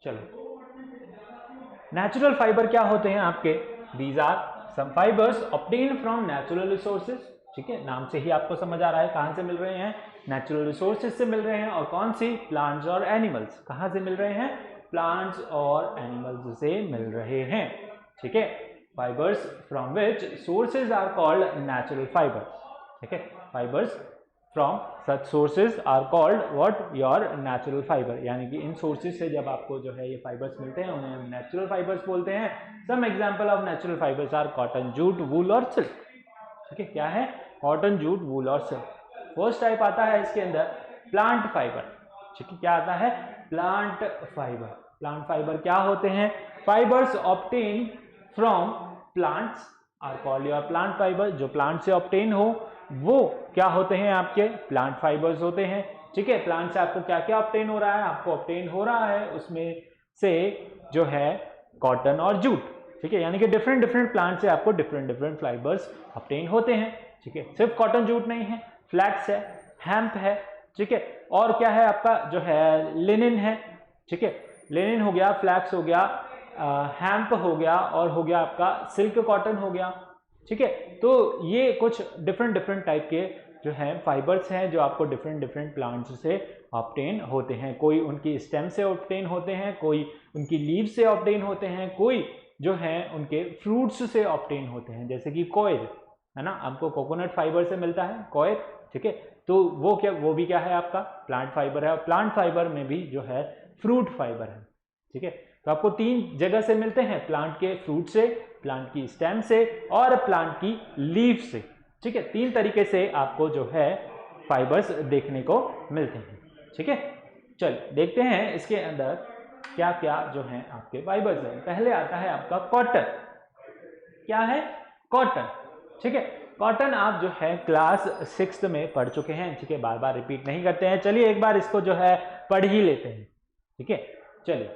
चलो, नेचुरल फाइबर क्या होते हैं आपके? These are some fibres obtain from natural resources. ठीक है, नाम से ही आपको समझ आ रहा है कहां से मिल रहे हैं? नेचुरल रिसोर्सेज से मिल रहे हैं। और कौन सी? प्लांट्स और एनिमल्स। कहां से मिल रहे हैं? प्लांट्स और एनिमल्स से मिल रहे हैं। ठीक है, fibres from which sources are called natural fibre. ठीक है, fibres from such sources are called what? Your natural fibre. यानी कि इन सोर्सेज से जब आपको जो है ये फाइबर्स मिलते हैं उन्हें हम नेचुरल फाइबर्स बोलते हैं। Some example of natural fibres are cotton, jute, wool और सिल्क। ठीक है, क्या है? कॉटन, जूट, वूल और सिल्क। फर्स्ट टाइप आता है इसके अंदर प्लांट फाइबर। ठीक है, क्या आता है? Plant fibre. प्लांट फाइबर क्या होते हैं? Fibres obtain from plants are called your plant fibre. जो प्लांट से ऑब्टेन हो वो क्या होते हैं? आपके प्लांट फाइबर्स होते हैं। ठीक है, प्लांट से आपको क्या क्या ऑब्टेन हो रहा है? आपको ऑब्टेन हो रहा है उसमें से जो है कॉटन और जूट। ठीक है, यानी कि डिफरेंट डिफरेंट प्लांट से आपको डिफरेंट डिफरेंट फाइबर्स ऑब्टेन होते हैं। ठीक है, सिर्फ कॉटन जूट नहीं है, फ्लैक्स है, हेम्प है। ठीक है, और क्या है आपका? जो है लिनिन है। ठीक है, लिनिन हो गया, फ्लैक्स हो गया, हेम्प हो गया, और हो गया आपका सिल्क कॉटन हो गया। ठीक है, तो ये कुछ डिफरेंट डिफरेंट टाइप के जो हैं फाइबर्स हैं जो आपको डिफरेंट डिफरेंट प्लांट्स से ऑब्टेन होते हैं। कोई उनकी स्टेम से ऑब्टेन होते हैं, कोई उनकी लीव से ऑब्टेन होते हैं, कोई जो है उनके फ्रूट्स से ऑब्टेन होते हैं, जैसे कि कोयर है ना, आपको कोकोनट फाइबर से मिलता है कोयर। ठीक है, तो वो भी क्या है? आपका प्लांट फाइबर है। और प्लांट फाइबर में भी जो है फ्रूट फाइबर है। ठीक है, तो आपको 3 जगह से मिलते हैं, प्लांट के फ्रूट से, प्लांट की स्टेम से और प्लांट की लीफ से। ठीक है, 3 तरीके से आपको जो है फाइबर्स देखने को मिलते हैं। ठीक है, चलिए देखते हैं इसके अंदर क्या क्या जो है आपके फाइबर्स हैं। पहले आता है आपका कॉटन। क्या है? कॉटन। ठीक है, कॉटन आप जो है क्लास 6th में पढ़ चुके हैं। ठीक है, बार बार रिपीट नहीं करते हैं। चलिए एक बार इसको जो है पढ़ ही लेते हैं। ठीक है, चलिए।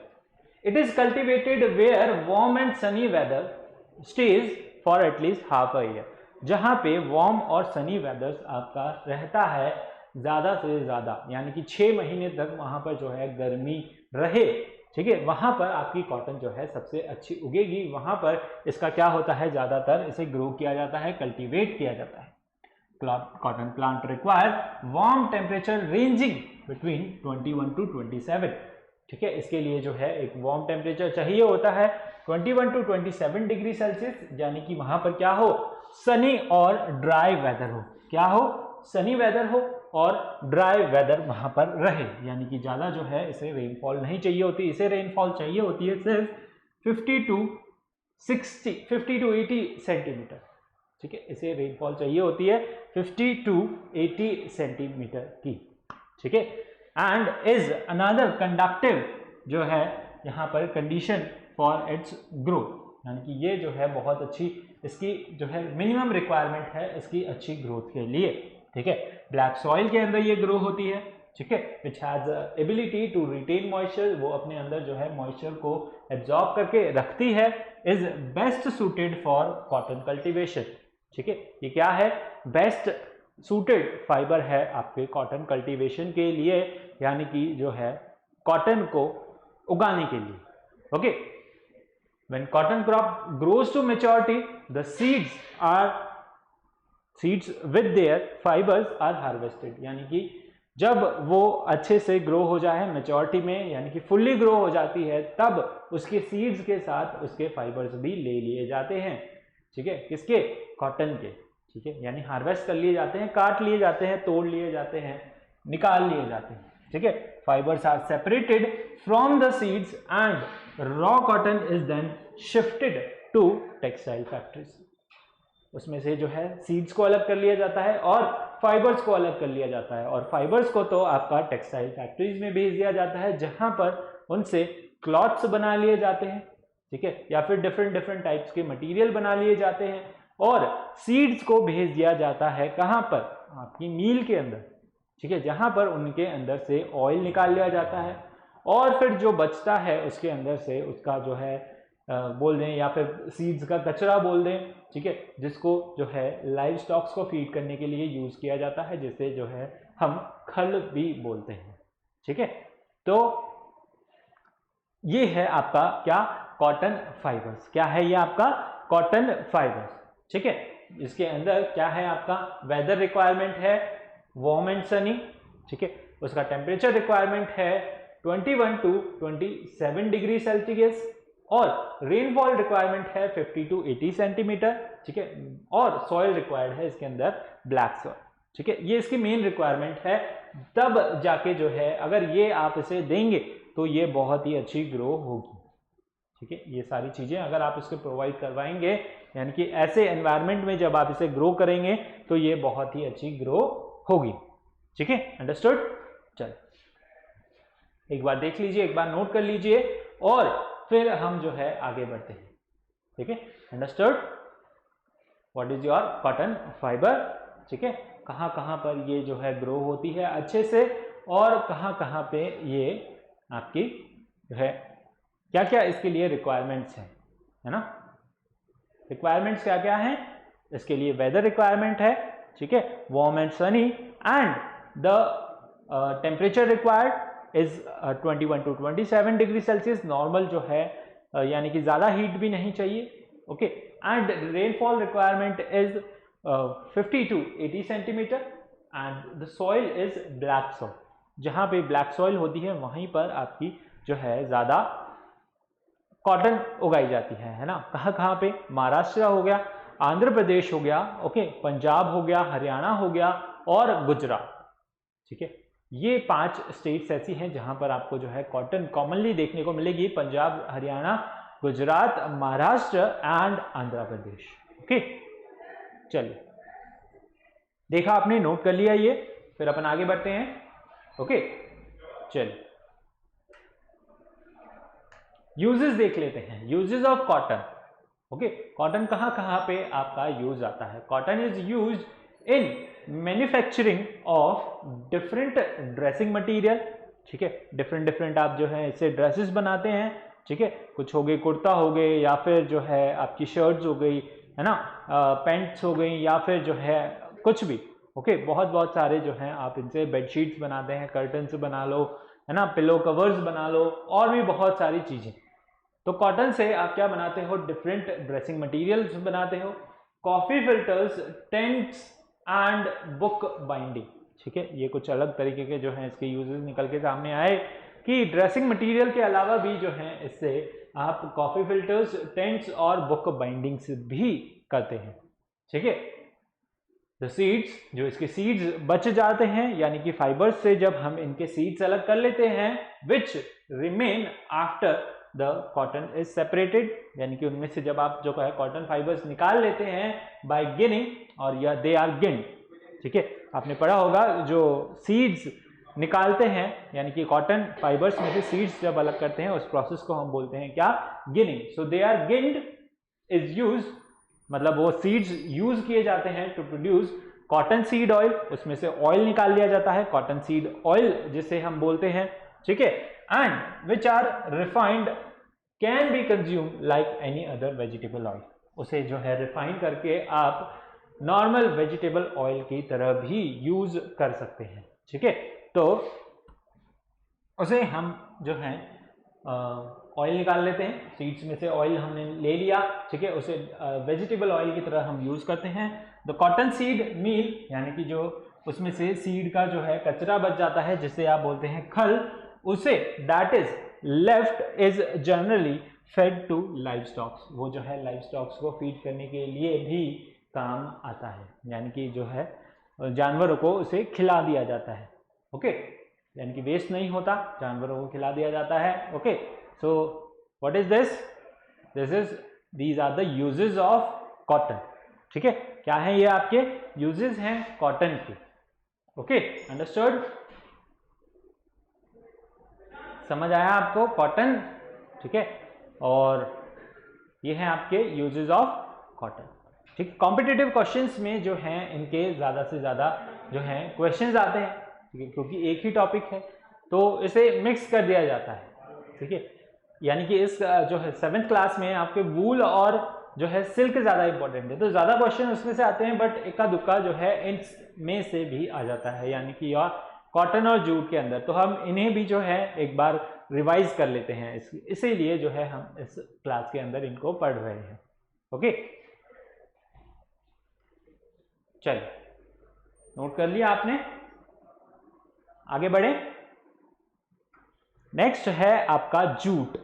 It is cultivated where warm and sunny weather stays for at least half a year. जहां पे वार्म और सनी वेदर्स आपका रहता है ज्यादा से ज्यादा, यानी कि 6 महीने तक वहां पर जो है गर्मी रहे। ठीक है, वहां पर आपकी कॉटन जो है सबसे अच्छी उगेगी। वहां पर इसका क्या होता है? ज्यादातर इसे ग्रो किया जाता है, कल्टीवेट किया जाता है। Cotton plant require warm temperature ranging between 21 to 27। ठीक है, इसके लिए जो है एक वार्म टेम्परेचर चाहिए होता है 21 to 27 डिग्री सेल्सियस, यानी कि वहां पर क्या हो? सनी और ड्राई वेदर हो। क्या हो? सनी वेदर हो और ड्राई वेदर वहां पर रहे, यानी कि ज्यादा जो है इसे रेनफॉल नहीं चाहिए होती। इसे रेनफॉल चाहिए होती है सिर्फ 50 to 80 सेंटीमीटर। ठीक है, इसे रेनफॉल चाहिए होती है 50 to 80 सेंटीमीटर की। ठीक है, एंड इज अनदर कंडक्टिव जो है यहाँ पर कंडीशन फॉर इट्स ग्रोथ। यानी कि ये जो है बहुत अच्छी इसकी जो है मिनिमम रिक्वायरमेंट है इसकी अच्छी ग्रोथ के लिए, ठीक है। ब्लैक सॉइल के अंदर ये ग्रो होती है, ठीक है, which has ability to retain moisture, वो अपने अंदर जो है मॉइस्चर को एब्जॉर्ब करके रखती है, is best suited for cotton cultivation, ठीक है। ये क्या है, बेस्ट सूटेड फाइबर है आपके कॉटन कल्टीवेशन के लिए, यानी कि जो है कॉटन को उगाने के लिए, okay. When cotton crop grows to maturity, the seeds with their fibers are harvested, यानी कि जब वो अच्छे से ग्रो हो जाए मेच्योरिटी में, यानी कि फुल्ली ग्रो हो जाती है, तब उसके सीड्स के साथ उसके फाइबर्स भी ले लिए जाते हैं, ठीक है, किसके, कॉटन के, ठीक है, यानी हार्वेस्ट कर लिए जाते हैं, काट लिए जाते हैं, तोड़ लिए जाते हैं, निकाल लिए जाते हैं, ठीक है। Fibres are separated from the seeds and raw cotton is then shifted to textile factories, उसमें से जो है सीड्स को अलग कर लिया जाता है और फाइबर्स को अलग कर लिया जाता है, और फाइबर्स को तो आपका टेक्सटाइल फैक्ट्रीज में भेज दिया जाता है, जहां पर उनसे क्लॉथ्स बना लिए जाते हैं, ठीक है, या फिर डिफरेंट टाइप्स के मटेरियल बना लिए जाते हैं, और सीड्स को भेज दिया जाता है कहां पर, आपकी मील के अंदर, ठीक है, जहां पर उनके अंदर से ऑयल निकाल लिया जाता है, और फिर जो बचता है उसके अंदर से उसका जो है बोल दें या फिर सीड्स का कचरा बोल दें, ठीक है, जिसको जो है लाइव स्टॉक्स को फीड करने के लिए यूज किया जाता है, जिसे जो है हम खल भी बोलते हैं, ठीक है। तो ये है आपका क्या, कॉटन फाइबर्स, क्या है ये आपका कॉटन फाइबर्स, ठीक है। इसके अंदर क्या है आपका, वेदर रिक्वायरमेंट है वार्म एंड सनी, ठीक है, उसका टेम्परेचर रिक्वायरमेंट है 21 to 27 डिग्री सेल्सियस, और रेनफॉल रिक्वायरमेंट है 50 to 80 सेंटीमीटर, ठीक है, और सॉइल रिक्वायर्ड है इसके अंदर ब्लैक सॉइल, ठीक है, ये इसकी मेन रिक्वायरमेंट है। तब जाके जो है अगर ये आप इसे देंगे तो ये बहुत ही अच्छी ग्रो होगी, ठीक है, ये सारी चीजें अगर आप इसको प्रोवाइड करवाएंगे, यानी कि ऐसे एनवायरनमेंट में जब आप इसे ग्रो करेंगे तो ये बहुत ही अच्छी ग्रो होगी, ठीक है, अंडरस्टूड। चल एक बार देख लीजिए, एक बार नोट कर लीजिए, और फिर हम जो है आगे बढ़ते हैं, ठीक है, understood. What is your cotton fibre, ठीक है, कहां कहां पर ये जो है ग्रो होती है अच्छे से, और कहां कहां पे ये आपकी जो है क्या क्या इसके लिए रिक्वायरमेंट्स है ना, रिक्वायरमेंट्स क्या क्या है इसके लिए, वेदर रिक्वायरमेंट है, ठीक है, warm and Sunny, and the temperature required is 21 to 27 degree Celsius, normal जो है यानी कि ज्यादा हीट भी नहीं चाहिए, okay, and rainfall requirement is 50 to 80 centimetre, and the soil is black soil, जहां पे ब्लैक सॉइल होती है वहीं पर आपकी जो है ज्यादा कॉटन उगाई जाती है ना। कहाँ पे, महाराष्ट्र हो गया, आंध्र प्रदेश हो गया, ओके, पंजाब हो गया, हरियाणा हो गया, और गुजरात, ठीक है, ये 5 स्टेट्स ऐसी हैं जहां पर आपको जो है कॉटन कॉमनली देखने को मिलेगी, पंजाब, हरियाणा, गुजरात, महाराष्ट्र एंड आंध्र प्रदेश, ओके। चलिए, देखा आपने, नोट कर लिया ये, फिर अपन आगे बढ़ते हैं, ओके। चलिए यूजेस देख लेते हैं, uses of cotton, okay. Cotton कहां कहां पे आपका यूज आता है, cotton is use in manufacturing of different dressing material, ठीक है, डिफरेंट आप जो है इससे ड्रेसेस बनाते हैं, ठीक है, कुछ हो गए कुर्ता हो गए, या फिर जो है आपकी शर्ट्स हो गई, है ना, पैंट्स हो गई, या फिर जो है कुछ भी, ओके, बहुत सारे जो हैं आप इनसे बेडशीट्स बनाते हैं, कर्टन्स बना लो, है ना, पिलो कवर्स बना लो, और भी बहुत सारी चीजें। तो कॉटन से आप क्या बनाते हो, डिफरेंट ड्रेसिंग मटेरियल्स बनाते हो, coffee filters, tents and book binding, ठीक है, ये कुछ अलग तरीके के जो हैं इसके यूजेस निकल के सामने आए कि ड्रेसिंग मटेरियल के अलावा भी जो है इससे आप कॉफी फिल्टर्स, टेंट्स और बुक बाइंडिंग्स भी करते हैं, ठीक है। द सीड्स, जो इसके सीड्स बच जाते हैं, यानी कि फाइबर्स से जब हम इनके सीड्स अलग कर लेते हैं, which remain after the cotton is separated, यानी कि उनमें से जब आप जो है कॉटन फाइबर्स निकाल लेते हैं बाय गिनिंग, और या दे आर गिन्ड, ठीक है, आपने पढ़ा होगा जो सीड्स निकालते हैं, यानी कि कॉटन फाइबर्स में से सीड्स जब अलग करते हैं उस प्रोसेस को हम बोलते हैं क्या, ginning. So they are ginned is use, मतलब वो सीड्स यूज किए जाते हैं to produce cotton seed oil, उसमें से ऑयल निकाल लिया जाता है, कॉटन सीड ऑयल जिसे हम बोलते हैं, ठीक है। And which are refined can be consume like any other vegetable oil, उसे जो है रिफाइन करके आप नॉर्मल वेजिटेबल ऑयल की तरह भी यूज कर सकते हैं, ठीक है। तो उसे हम जो है ऑयल निकाल लेते हैं, सीड्स में से ऑयल हमने ले लिया, ठीक है, उसे वेजिटेबल ऑयल की तरह हम यूज करते हैं। द कॉटन सीड मील, यानी कि जो उसमें से सीड का जो है कचरा बच जाता है जिसे आप बोलते हैं खल, उसे that is left is generally fed to livestocks, वो जो है लाइव स्टॉक्स को फीड करने के लिए भी काम आता है, यानी कि जो है जानवरों को उसे खिला दिया जाता है, ओके, यानी कि वेस्ट नहीं होता, जानवरों को खिला दिया जाता है, okay. So what is this, these are the uses of cotton, ठीक है, क्या है ये आपके यूजेस हैं कॉटन के, ओके, अंडरस्टूड, समझ आया आपको कॉटन, ठीक है, और ये हैं आपके यूजेस ऑफ कॉटन, ठीक। कॉम्पिटिटिव क्वेश्चंस में जो हैं इनके ज़्यादा से ज़्यादा जो हैं क्वेश्चंस आते हैं, ठीक है, क्योंकि एक ही टॉपिक है तो इसे मिक्स कर दिया जाता है, ठीक है, यानी कि इस जो है 7th क्लास में आपके वूल और जो है सिल्क ज़्यादा इंपॉर्टेंट है, तो ज़्यादा क्वेश्चन उसमें से आते हैं, बट इक्का दुक्का जो है इनमें से भी आ जाता है, यानी कि या कॉटन और जूट के अंदर, तो हम इन्हें भी जो है एक बार रिवाइज कर लेते हैं, इसीलिए जो है हम इस क्लास के अंदर इनको पढ़ रहे हैं, ओके। चलिए, नोट कर लिया आपने, आगे बढ़े। नेक्स्ट है आपका जूट,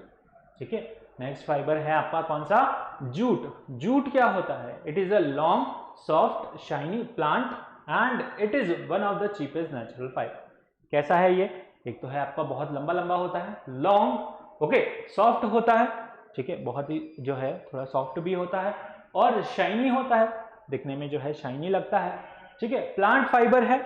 ठीक है, नेक्स्ट फाइबर है आपका कौन सा, जूट। जूट क्या होता है, it is a long soft shiny plant and it is one of the cheapest natural fibre. कैसा है ये, एक तो है आपका बहुत लंबा लंबा होता है, लॉन्ग, ओके, सॉफ्ट होता है, ठीक है, बहुत ही जो है थोड़ा सॉफ्ट भी होता है, और शाइनी होता है, दिखने में जो है शाइनी लगता है, ठीक है। प्लांट फाइबर है,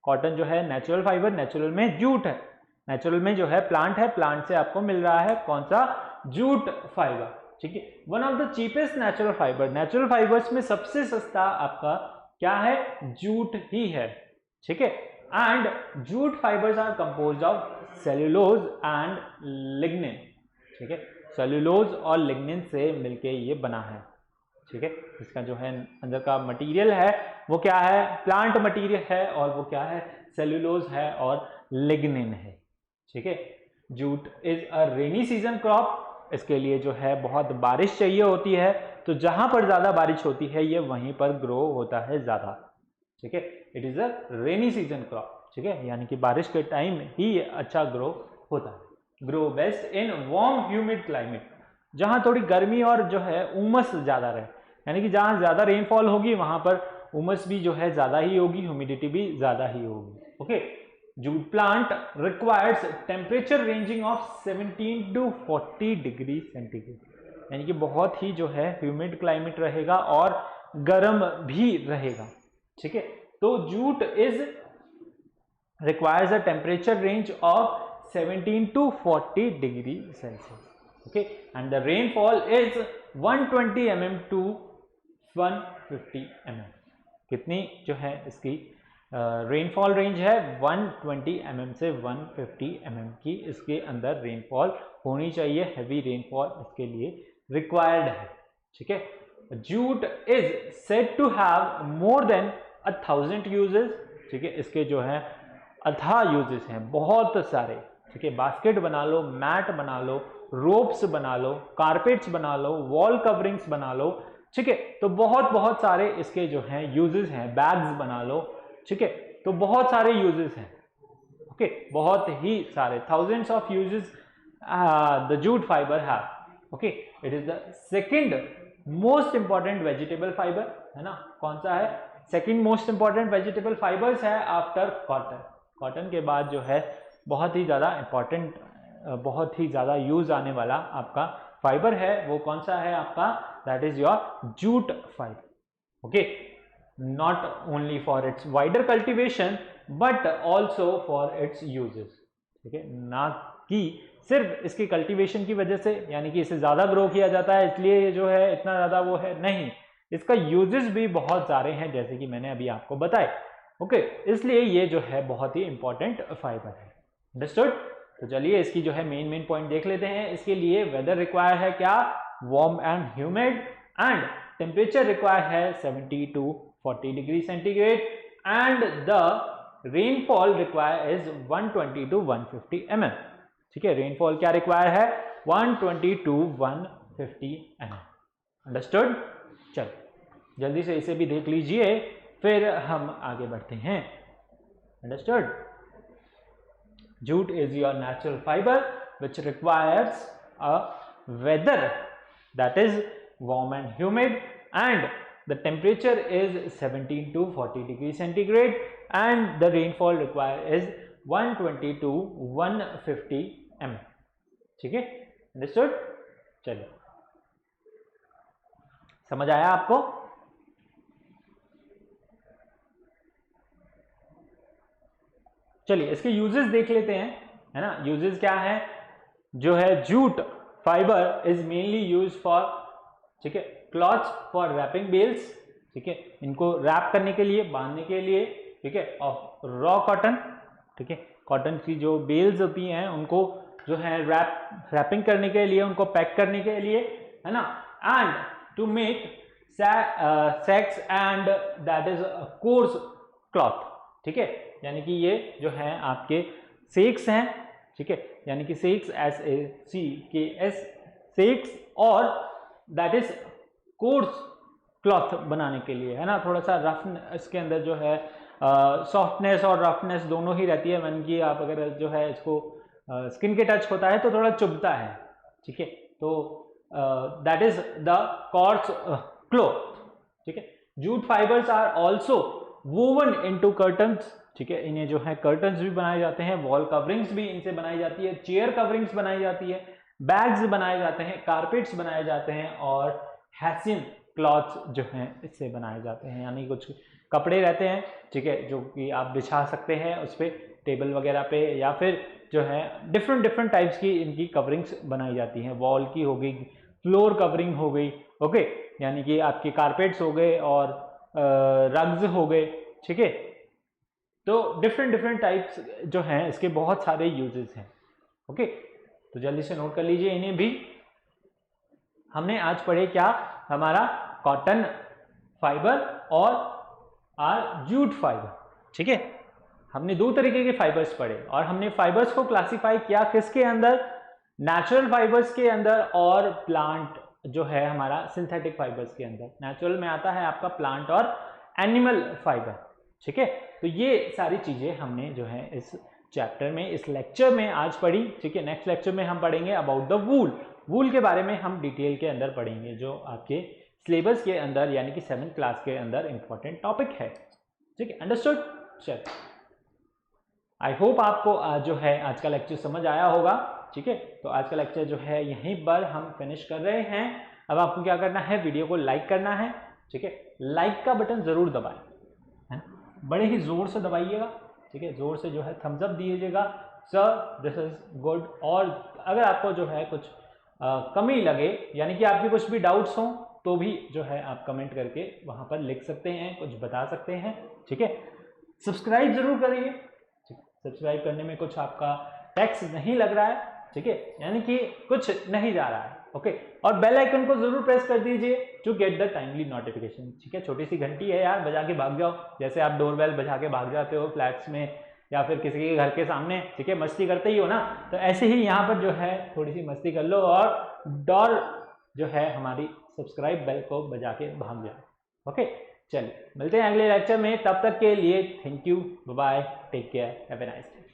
कॉटन जो है नेचुरल फाइबर, नेचुरल में जूट है, नेचुरल में जो है प्लांट है, प्लांट से आपको मिल रहा है कौन सा, जूट फाइबर, ठीक है। One of the cheapest natural fibre, natural fibres में सबसे सस्ता आपका क्या है, जूट ही है, ठीक है। And jute fibres are composed of cellulose and lignin, ठीक है, सेल्यूलोज और लिग्निन से मिलके ये बना है, ठीक है। इसका जो है अंदर का मटेरियल है वो क्या है, प्लांट मटेरियल है, और वो क्या है, सेल्यूलोज है और लिग्निन है, ठीक है। Jute is a rainy season crop, इसके लिए जो है बहुत बारिश चाहिए होती है, तो जहां पर ज्यादा बारिश होती है ये वहीं पर ग्रो होता है ज्यादा, ठीक है। It is a rainy season crop, ठीक है, यानी कि बारिश के टाइम ही ये अच्छा ग्रो होता है। Grow best in warm humid climate, जहां थोड़ी गर्मी और जो है उमस ज्यादा रहे, यानी कि जहां ज्यादा रेनफॉल होगी वहां पर उमस भी जो है ज्यादा ही होगी, ह्यूमिडिटी भी ज्यादा ही होगी, okay. Jute plant requires temperature ranging of 17 to 40 degree centigrade, यानी कि बहुत ही जो है ह्यूमिड क्लाइमेट रहेगा और गर्म भी रहेगा, ठीक है। तो jute is requires a temperature range of 17 to 40 degree Celsius, okay, and the rainfall is 120 mm to 150 mm, कितनी जो है इसकी रेनफॉल रेंज है 120 mm से 150 mm की, इसके अंदर रेनफॉल होनी चाहिए, हैवी रेनफॉल इसके लिए रिक्वायर्ड है, ठीक है। Jute is said to have more than 1000 uses, ठीक है, इसके जो है अथाह यूजेस हैं बहुत सारे, ठीक है, बास्केट बना लो, मैट बना लो, रोप्स बना लो, कारपेट्स बना लो, वॉल कवरिंग्स बना लो, ठीक है, तो बहुत बहुत सारे इसके जो हैं यूजेस हैं, बैग्स बना लो, ठीक है, तो बहुत सारे यूजेस हैं, ओके, बहुत ही सारे, thousands of uses the jute fibre have, okay. It is the second most important vegetable fibre, है ना, कौन सा है, second most important vegetable fibres है आफ्टर कॉटन, कॉटन के बाद जो है बहुत ही ज़्यादा इंपॉर्टेंट, बहुत ही ज़्यादा यूज आने वाला आपका फाइबर है, वो कौन सा है आपका, that is your jute fibre, okay. Not only for its wider cultivation but also for its uses, ठीक है, ना कि सिर्फ इसकी कल्टीवेशन की वजह से, यानी कि इसे ज़्यादा ग्रो किया जाता है इसलिए ये जो है इतना ज़्यादा वो है, नहीं, इसका यूजेस भी बहुत सारे हैं जैसे कि मैंने अभी आपको बताए। ओके, इसलिए ये जो है बहुत ही इंपॉर्टेंट फाइबर है। अंडरस्टूड? तो चलिए इसकी जो है मेन पॉइंट देख लेते हैं। इसके लिए वेदर रिक्वायर है क्या, warm and humid, and temperature require है 70 to 40 degree centigrade, and the rainfall require is 120 to 150 mm। ठीक है, रेनफॉल क्या रिक्वायर है, 120 to 150 mm। अंडरस्टूड? चलो जल्दी से इसे भी देख लीजिए, फिर हम आगे बढ़ते हैं। Understood? Jute is your natural fiber which requires a weather that is warm and humid, and the temperature is 17 to 40 degree centigrade, and the rainfall required is 120 to 150 mm। ठीक है, अंडरस्टूड? चलिए, समझ आया आपको? चलिए इसके यूजेस देख लेते हैं, है ना। यूजेस क्या है, जो है jute fibre is mainly use for, ठीक है, क्लॉथ्स फॉर रैपिंग बेल्स, ठीक है, इनको रैप करने के लिए, बांधने के लिए, ठीक है, और रॉ कॉटन, ठीक है, कॉटन की जो बेल्स होती हैं उनको जो है रैपिंग करने के लिए, उनको पैक करने के लिए, है ना, and to make sacks and that is coarse cloth, ठीक है, यानी कि ये जो है आपके सेक्स हैं, ठीक है, यानी कि सेक्स SACKS सेक्स, और दैट इज कोर्स क्लॉथ बनाने के लिए, है ना, थोड़ा सा रफ इसके अंदर जो है सॉफ्टनेस और रफनेस दोनों ही रहती है, यानी कि आप अगर जो है इसको स्किन के टच होता है तो थोड़ा चुभता है, ठीक है, तो that is the coarse cloth, ठीक है। Jute fibres are also woven into curtains, ठीक है, इन्हें जो है कर्टन्स भी बनाए जाते हैं, वॉल कवरिंग्स भी इनसे बनाई जाती है, चेयर कवरिंग्स बनाई जाती है, बैग्स बनाए जाते हैं, कारपेट्स बनाए जाते हैं, और हैसियन क्लॉथ्स जो हैं इससे बनाए जाते हैं, यानी कुछ कपड़े रहते हैं, ठीक है, जो कि आप बिछा सकते हैं उस पर टेबल वगैरह पे, या फिर जो है डिफरेंट टाइप्स की इनकी कवरिंग्स बनाई जाती हैं, वॉल की हो गई, फ्लोर कवरिंग हो गई, ओके, यानी कि आपके कारपेट्स हो गए और रग्स हो गए, ठीक है। तो डिफरेंट टाइप्स जो हैं इसके बहुत सारे यूजेस हैं, ओके, तो जल्दी से नोट कर लीजिए इन्हें भी। हमने आज पढ़े क्या, हमारा कॉटन फाइबर और जूट फाइबर, ठीक है, हमने दो तरीके के फाइबर्स पढ़े, और हमने फाइबर्स को क्लासिफाई किया किसके अंदर, नेचुरल फाइबर्स के अंदर, और प्लांट जो है हमारा सिंथेटिक फाइबर्स के अंदर। नेचुरल में आता है आपका प्लांट और एनिमल फाइबर, ठीक है। तो ये सारी चीजें हमने जो है इस चैप्टर में, इस लेक्चर में आज पढ़ी, ठीक है। नेक्स्ट लेक्चर में हम पढ़ेंगे अबाउट द वूल। वूल के बारे में हम डिटेल के अंदर पढ़ेंगे, जो आपके सिलेबस के अंदर यानी कि 7th क्लास के अंदर इंपॉर्टेंट टॉपिक है, ठीक है, अंडरस्टूड। चल, आई होप आपको जो है आज का लेक्चर समझ आया होगा, ठीक है। तो आज का लेक्चर जो है यहीं पर हम फिनिश कर रहे हैं। अब आपको क्या करना है, वीडियो को लाइक करना है, ठीक है, लाइक का बटन जरूर दबाएं, है ना, बड़े ही जोर से दबाइएगा, ठीक है, जोर से जो है थम्स अप दीजिएगा, सर दिस इज गुड। और अगर आपको जो है कुछ कमी लगे, यानी कि आपके कुछ भी डाउट्स हों, तो भी जो है आप कमेंट करके वहां पर लिख सकते हैं, कुछ बता सकते हैं, ठीक है। सब्सक्राइब जरूर करिए, सब्सक्राइब करने में कुछ आपका टैक्स नहीं लग रहा है, ठीक है, यानी कि कुछ नहीं जा रहा है, ओके। और बेल आइकन को जरूर प्रेस कर दीजिए to get the timely notification, ठीक है। छोटी सी घंटी है यार, बजा के भाग जाओ, जैसे आप डोरबेल बजा के भाग जाते हो फ्लैट्स में या फिर किसी के घर के सामने, ठीक है, मस्ती करते ही हो ना, तो ऐसे ही यहाँ पर जो है थोड़ी सी मस्ती कर लो और डोर जो है हमारी सब्सक्राइब बेल को बजा के भाग जाओ, ओके। चलिए मिलते हैं अगले लेक्चर में, तब तक के लिए thank you, bye bye, take care, have a nice day.